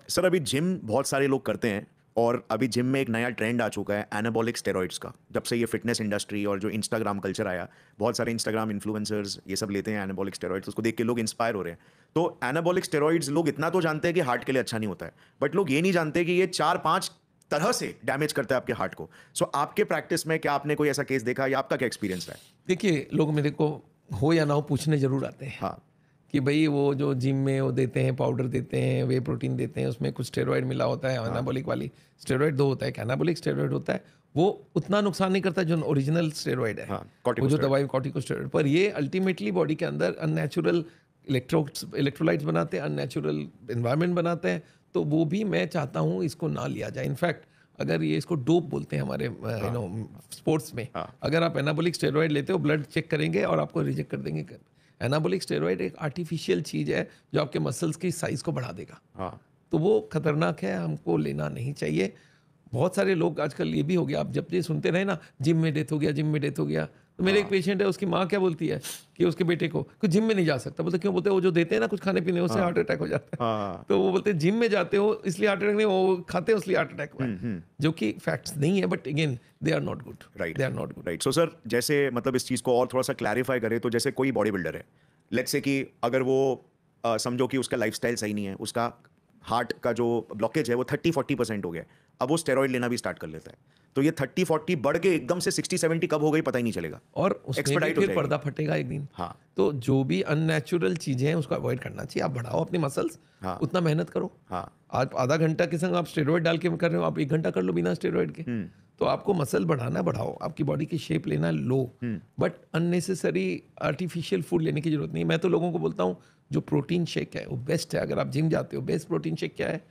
Sir अभी gym बहुत सारे लोग करते हैं और अभी जिम में एक नया ट्रेंड आ चुका है एनाबॉलिक स्टेरॉइड्स का। जब से ये फिटनेस इंडस्ट्री और जो इंस्टाग्राम कल्चर आया, बहुत सारे इंस्टाग्राम इन्फ्लुएंसर्स ये सब लेते हैं एनाबॉलिक स्टेरॉइड्स, उसको देख के लोग इंस्पायर हो रहे हैं। तो एनाबॉलिक स्टेरॉइड्स लोग इतना तो जानते हैं कि हार्ट के लिए अच्छा नहीं होता है, बट लोग ये नहीं जानते कि ये 4-5 तरह से डैमेज करता है आपके हार्ट को। सो आपके प्रैक्टिस में क्या आपने कोई ऐसा केस देखा या आपका क्या एक्सपीरियंस है? देखिए, लोग मेरे को हो या ना हो पूछने ज़रूर आते हैं हाँ। कि भई वो जो जिम में वो देते हैं, पाउडर देते हैं, वे प्रोटीन देते हैं, उसमें कुछ स्टेरॉइड मिला होता है, एनाबॉलिक वाली स्टेरॉइड 2 होता है, एक एनाबॉलिक स्टेरॉइड होता है, वो उतना नुकसान नहीं करता जो ओरिजिनल स्टेरॉइड है। हाँ, वो जो कॉर्टिकोस्टेरॉइड। दवाई कॉर्टिकोस्टेरॉइड, पर ये अल्टीमेटली बॉडी के अंदर अननेचुरल इलेक्ट्रोलाइट्स बनाते हैं, अननेचुरल एनवायरनमेंट बनाते हैं, तो वो भी मैं चाहता हूँ इसको ना लिया जाए। इनफैक्ट अगर ये इसको डोप बोलते हैं हमारे स्पोर्ट्स में, हाँ। अगर आप एनाबॉलिक स्टेरॉइड लेते हो, ब्लड चेक करेंगे और आपको रिजेक्ट कर देंगे। एनाबॉलिक स्टेरॉइड एक आर्टिफिशियल चीज़ है जो आपके मसल्स की साइज़ को बढ़ा देगा, हाँ। तो वो खतरनाक है, हमको लेना नहीं चाहिए। बहुत सारे लोग आजकल ये भी हो गया, आप जब ये सुनते रहे ना, जिम में डेथ हो गया, जिम में डेथ हो गया, तो मेरे एक पेशेंट है, उसकी माँ क्या बोलती है कि उसके बेटे को कि जिम में नहीं जा सकता। बोलते क्यों? बोलते वो जो देते हैं ना कुछ खाने पीने, उससे हार्ट अटैक हो जाता है। हाँ। तो वो बोलते जिम में जाते हो इसलिए हार्ट अटैक नहीं, वो खाते हो इसलिए हार्ट अटैक हुआ है, जो कि फैक्ट्स नहीं है, but again they are not good. Right, they are not good. Right. So sir, जैसे मतलब इस चीज़ को और थोड़ा सा क्लैरिफाई करें तो जैसे कोई बॉडी बिल्डर है, लेट्स से कि अगर वो समझो कि उसका लाइफस्टाइल सही नहीं है, उसका हार्ट का जो ब्लॉकेज है वो 30-40% हो गया है, अब वो स्टेरॉइड लेना भी स्टार्ट कर लेता है, तो ये 30-40 बढ़ के एकदम से 60-70 कब हो गई पता ही नहीं चलेगा। और उसमें भी Expedite हो फिर जाएगी। पर्दा फटेगा एक दिन। हाँ। तो जो भी अननेचुरल चीज़ें हैं उसको अवॉइड करना चाहिए। आप बढ़ाओ अपने मसल्स, हाँ। उतना मेहनत करो। हाँ। आप आधा घंटा के संग आप स्टेरॉइड डाल के कर रहे हो, आप 1 घंटा कर लो बिना स्टेरॉइड के। तो आपको मसल बढ़ाना बढ़ाओ, आपकी बॉडी की शेप लेना लो, बट अननेसेसरी आर्टिफिशियल फूड लेने की जरूरत नहीं। मैं तो लोगों को बोलता हूँ जो प्रोटीन शेक है वो बेस्ट है। अगर आप जिम जाते हो, बेस्ट प्रोटीन शेक क्या है?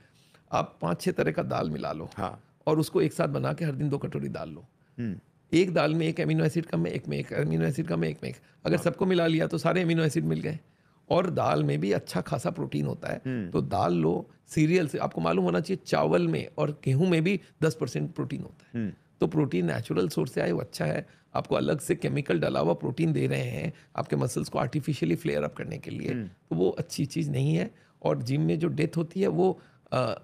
आप 5-6 तरह का दाल मिला लो, हाँ। और उसको एक साथ बना के हर दिन 2 कटोरी दाल लो। एक दाल में एक अमीनो एसिड कम है, एक में एक अमीनो एसिड कम है, एक में एक, अगर सबको मिला लिया तो सारे अमीनो एसिड मिल गए। और दाल में भी अच्छा खासा प्रोटीन होता है, तो दाल लो। सीरियल से आपको मालूम होना चाहिए, चावल में और गेहूं में भी 10% प्रोटीन होता है। तो प्रोटीन नेचुरल सोर्स से आए वो अच्छा है। आपको अलग से केमिकल डाला हुआ प्रोटीन दे रहे हैं आपके मसल्स को आर्टिफिशियली फ्लेयर अप करने के लिए, तो वो अच्छी चीज़ नहीं है। और जिम में जो डेथ होती है वो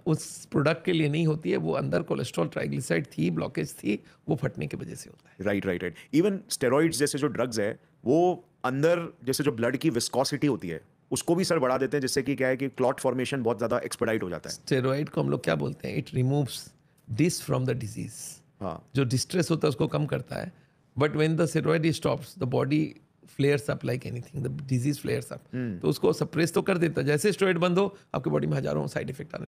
उस प्रोडक्ट के लिए नहीं होती है, वो अंदर कोलेस्ट्रॉल, ट्राइग्लिसराइड थी, ब्लॉकेज थी, वो फटने की वजह से होता है। Right, right, right. Even steroids जैसे जो ड्रग्स है वो अंदर जैसे जो ब्लड की विस्कोसिटी होती है उसको भी सर बढ़ा देते हैं, जिससे कि क्या है कि क्लॉट फॉर्मेशन बहुत ज़्यादा एक्सपेडाइट हो जाता है। स्टेरॉइड को हम लोग क्या बोलते हैं? It removes this from the disease. हाँ। जो डिस्ट्रेस होता है उसको कम करता है, but when the steroid stops the body flares up like anything, the disease flares up, तो उसको सप्रेस तो कर देता है। जैसे स्टेरॉइड बंद हो आपकी बॉडी में हजारों साइड इफेक्ट आने